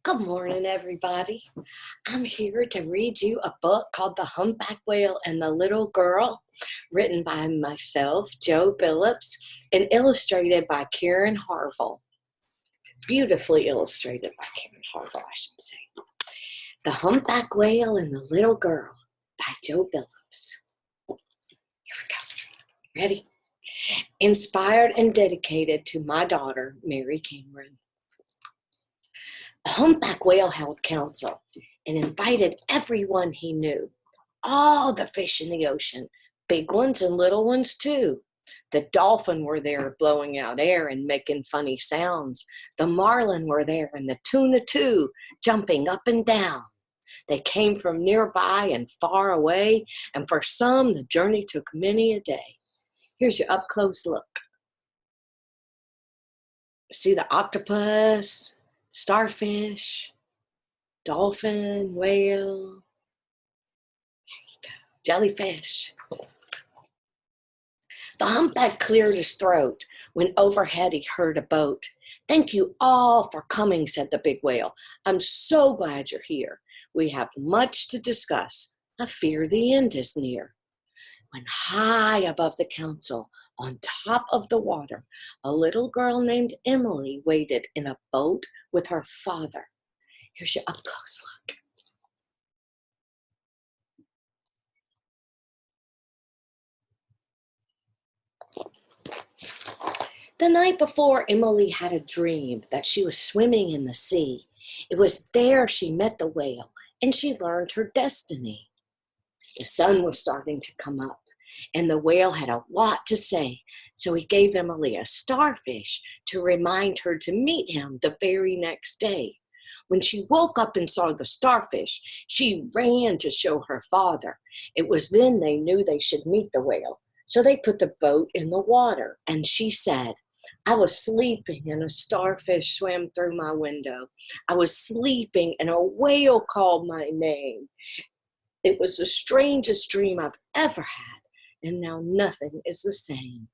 Good morning, everybody. I'm here to read you a book called The Humpback Whale and the Little Girl, written by myself, Joe Billups, and illustrated by Karen Harville. Beautifully illustrated by Karen Harville, I should say. The Humpback Whale and the Little Girl by Joe Billups. Here we go. Ready? Inspired and dedicated to my daughter, Mary Cameron. The humpback whale held council and invited everyone he knew, all the fish in the ocean, big ones and little ones too. The dolphin were there blowing out air and making funny sounds. The marlin were there and the tuna too, jumping up and down. They came from nearby and far away, and for some the journey took many a day. Here's your up-close look. See the octopus, starfish, dolphin, whale, there you go, jellyfish. The humpback cleared his throat when overhead he heard a boat. "Thank you all for coming," said the big whale. "I'm so glad you're here. We have much to discuss. I fear the end is near." When high above the council, on top of the water, a little girl named Emily waited in a boat with her father. Here's your up-close look. The night before, Emily had a dream that she was swimming in the sea. It was there she met the whale, and she learned her destiny. The sun was starting to come up, and the whale had a lot to say, so he gave Emily a starfish to remind her to meet him the very next day. When she woke up and saw the starfish, she ran to show her father. It was then they knew they should meet the whale, so they put the boat in the water, and she said, "I was sleeping and a starfish swam through my window. I was sleeping and a whale called my name. It was the strangest dream I've ever had, and now nothing is the same."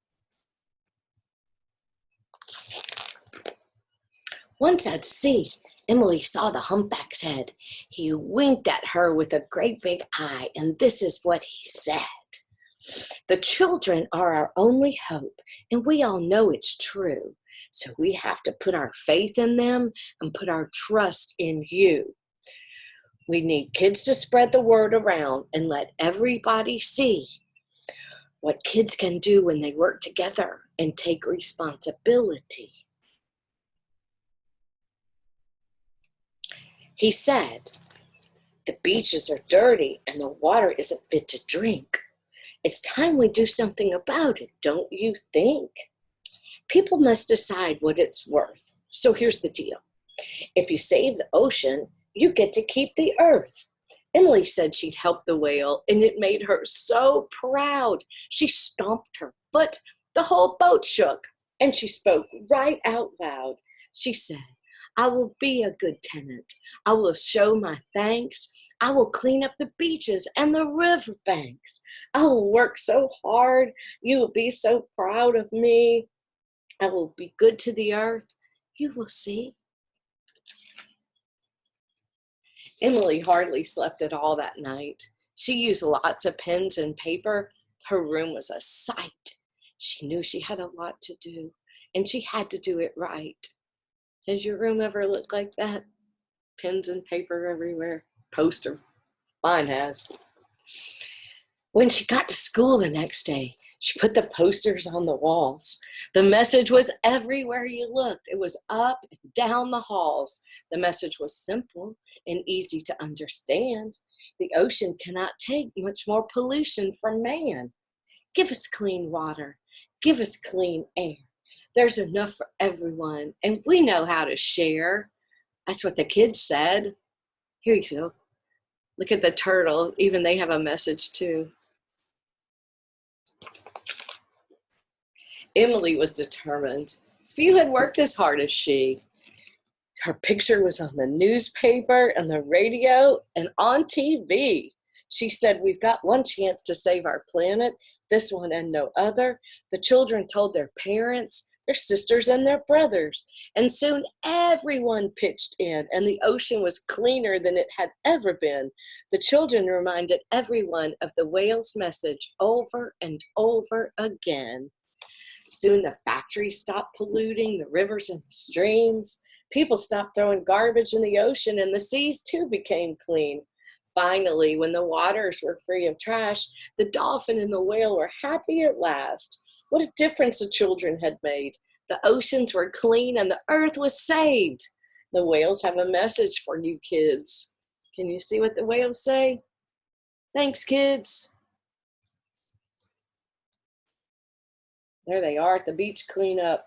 Once at sea, Emily saw the humpback's head. He winked at her with a great big eye, and this is what he said. "The children are our only hope, and we all know it's true. So we have to put our faith in them and put our trust in you. We need kids to spread the word around and let everybody see what kids can do when they work together and take responsibility." He said, "The beaches are dirty and the water isn't fit to drink. It's time we do something about it, don't you think? People must decide what it's worth. So here's the deal. If you save the ocean, you get to keep the earth." Emily said she'd help the whale, and it made her so proud. She stomped her foot, the whole boat shook, and she spoke right out loud. She said, "I will be a good tenant. I will show my thanks. I will clean up the beaches and the river banks. I will work so hard. You will be so proud of me. I will be good to the earth. You will see." Emily hardly slept at all that night. She used lots of pens and paper. Her room was a sight. She knew she had a lot to do, and she had to do it right. Has your room ever looked like that? Pens and paper everywhere, poster. Mine has. When she got to school the next day, she put the posters on the walls. The message was everywhere you looked. It was up and down the halls. The message was simple and easy to understand. The ocean cannot take much more pollution from man. Give us clean water. Give us clean air. There's enough for everyone, and we know how to share. That's what the kids said. Here you go. Look at the turtle. Even they have a message too. Emily was determined. Few had worked as hard as she. Her picture was on the newspaper and the radio and on TV. She said, "We've got one chance to save our planet, this one and no other." The children told their parents. their sisters and their brothers. And soon everyone pitched in, and the ocean was cleaner than it had ever been. The children reminded everyone of the whale's message over and over again. Soon the factories stopped polluting the rivers and the streams. People stopped throwing garbage in the ocean, and the seas too became clean. Finally, when the waters were free of trash, the dolphin and the whale were happy at last. What a difference the children had made. The oceans were clean and the earth was saved. The whales have a message for you kids. Can you see what the whales say? Thanks, kids. There they are at the beach cleanup.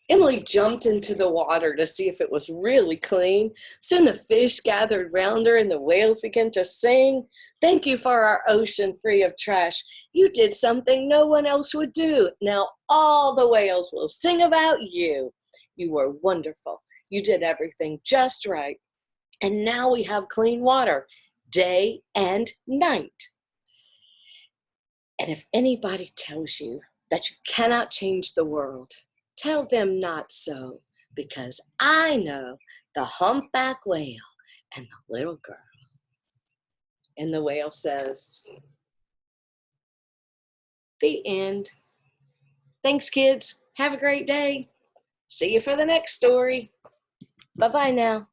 Emily jumped into the water to see if it was really clean. Soon the fish gathered round her and the whales began to sing. Thank you for our ocean free of trash. You did something no one else would do. Now all the whales will sing about you. You were wonderful. You did everything just right. And now we have clean water, day and night. And if anybody tells you that you cannot change the world, tell them not so, because I know the humpback whale and the little girl. And the whale says, the end. Thanks, kids. Have a great day. See you for the next story. Bye-bye now.